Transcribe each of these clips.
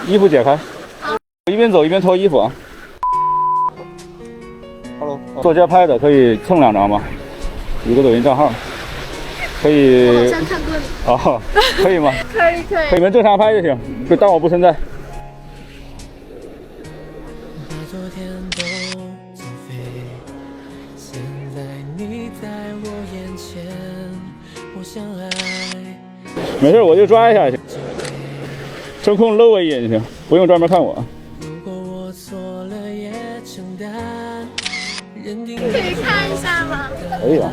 衣服解开，一边走一边脱衣服啊。Hello， 作家拍的可以蹭2张吗？有个抖音账号，可以。我好像看过你。哦，可以吗？可以。你们正常拍就行，就当我不存在。没事，我就抓一下去，抽空搂我一眼就行，不用专门看我。可以看一下吗？可以啊。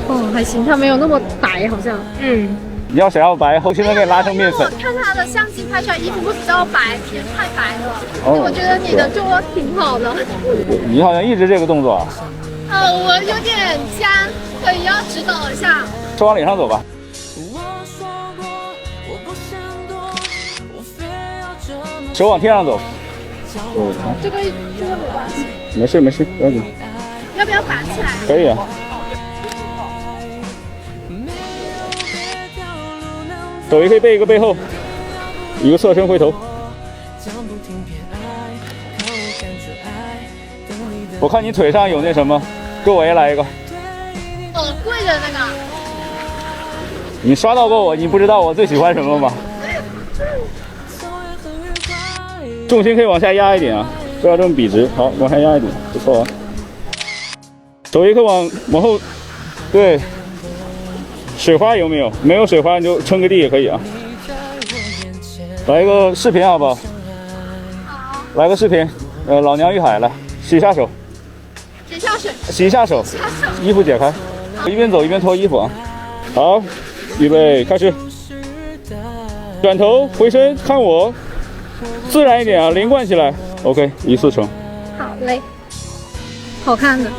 哦，还行，它没有那么白，好像。你要想要白，后期能给你拉成面粉。我看他的相机拍出来衣服会比较白，也太白了。哦，我觉得你的做挺好的。你好像一直这个动作啊。我有点僵，可以要指导一下。就往脸上走吧。手往天上走。这个没关系。没事，不要紧。要不要绑起来？可以啊。手也可以背一个背后，一个侧身回头。我看你腿上有那什么，给我也来一个。跪着那个。你刷到过我，你不知道我最喜欢什么吗？重心可以往下压一点啊，不要这么笔直。好，往下压一点，不错啊。手也可以往后，对。水花有没有？没有水花你就撑个地也可以啊。来一个视频好不好？好。来个视频，老娘与海来，洗一下手。洗下水。洗一下手。衣服解开，一边走一边脱衣服啊。好，预备，开始。转头回身看我，自然一点啊，连贯起来。OK， 一次成。好嘞，好看的。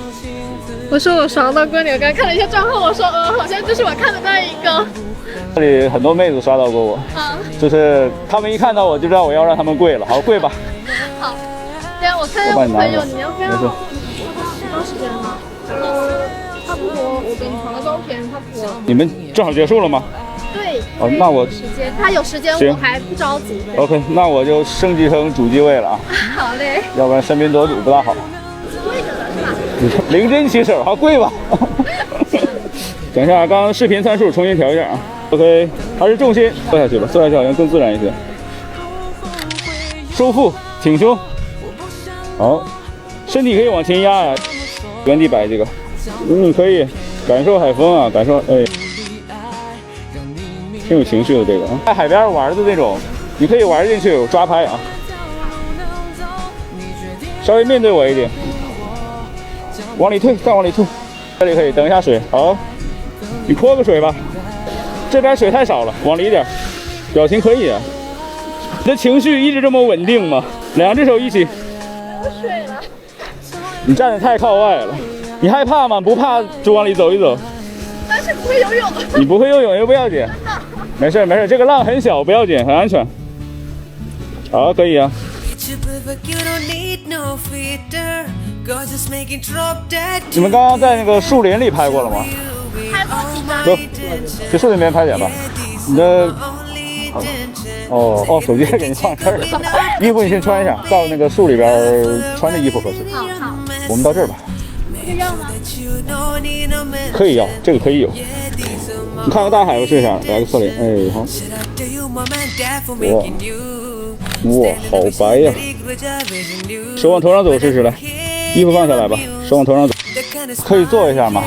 我说我刷到过你，我刚看了一下账号，我说好像就是我看的那一个。这里很多妹子刷到过我，就是他们一看到我就知道我要让他们跪了。好，跪吧。好，对啊，我看到我朋友，你要不要？多时间吗？差不多，我给你传个照片，差不多。你们正好结束了吗？对。哦，那我时间，他有时间，我还不着急。OK， 那我就升级成主机位了啊。好嘞。要不然身边多主不大好。跪着的是吧？零针起手，好，跪吧。等一下，刚刚视频参数重新调一下啊。OK， 还是重心坐下去吧，坐下去好像更自然一些。收腹，挺胸。好，身体可以往前压呀，原地摆几个。可以感受海风啊，感受挺有情绪的这个啊。在海边玩的那种，你可以玩进去抓拍啊。稍微面对我一点。往里退，再往里退，这里可以等一下水。好，你泼个水吧，这边水太少了，往里一点。表情可以啊，你的情绪一直这么稳定吗？2只手一起。有水了。你站得太靠外了，你害怕吗？不怕就往里走一走。但是不会游泳。你不会游泳又不要紧，没事，这个浪很小，不要紧，很安全。好，可以啊。你们刚刚在那个树林里拍过了吗？拍过几张。走，去树林边拍点吧。你的手机给你放这儿了。衣服你先穿一下，到那个树里边穿着衣服合适。好。我们到这儿吧。这个要吗？可以要，这个可以有。你看个大海，我试一下，来个侧脸。哎，好。哇，好白呀！手往头上走试试来，衣服放下来吧，手往头上走。可以坐一下吗？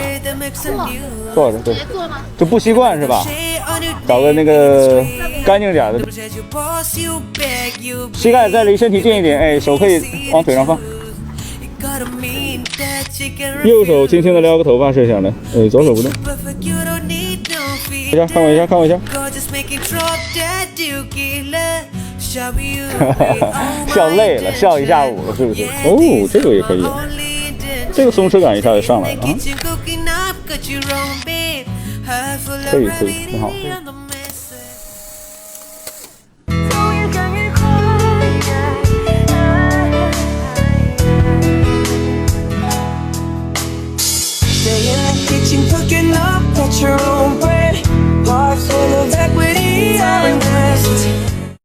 坐着，对。坐吗？就不习惯是吧？找个那个干净点的。膝盖再离身体近一点，哎，手可以往腿上放。右手轻轻的撩个头发试一下来，哎，左手不动。看我一下。笑累了，笑一下午了，是不是？哦，这个也可以，这个松弛感一下就上来了啊！可以，很好。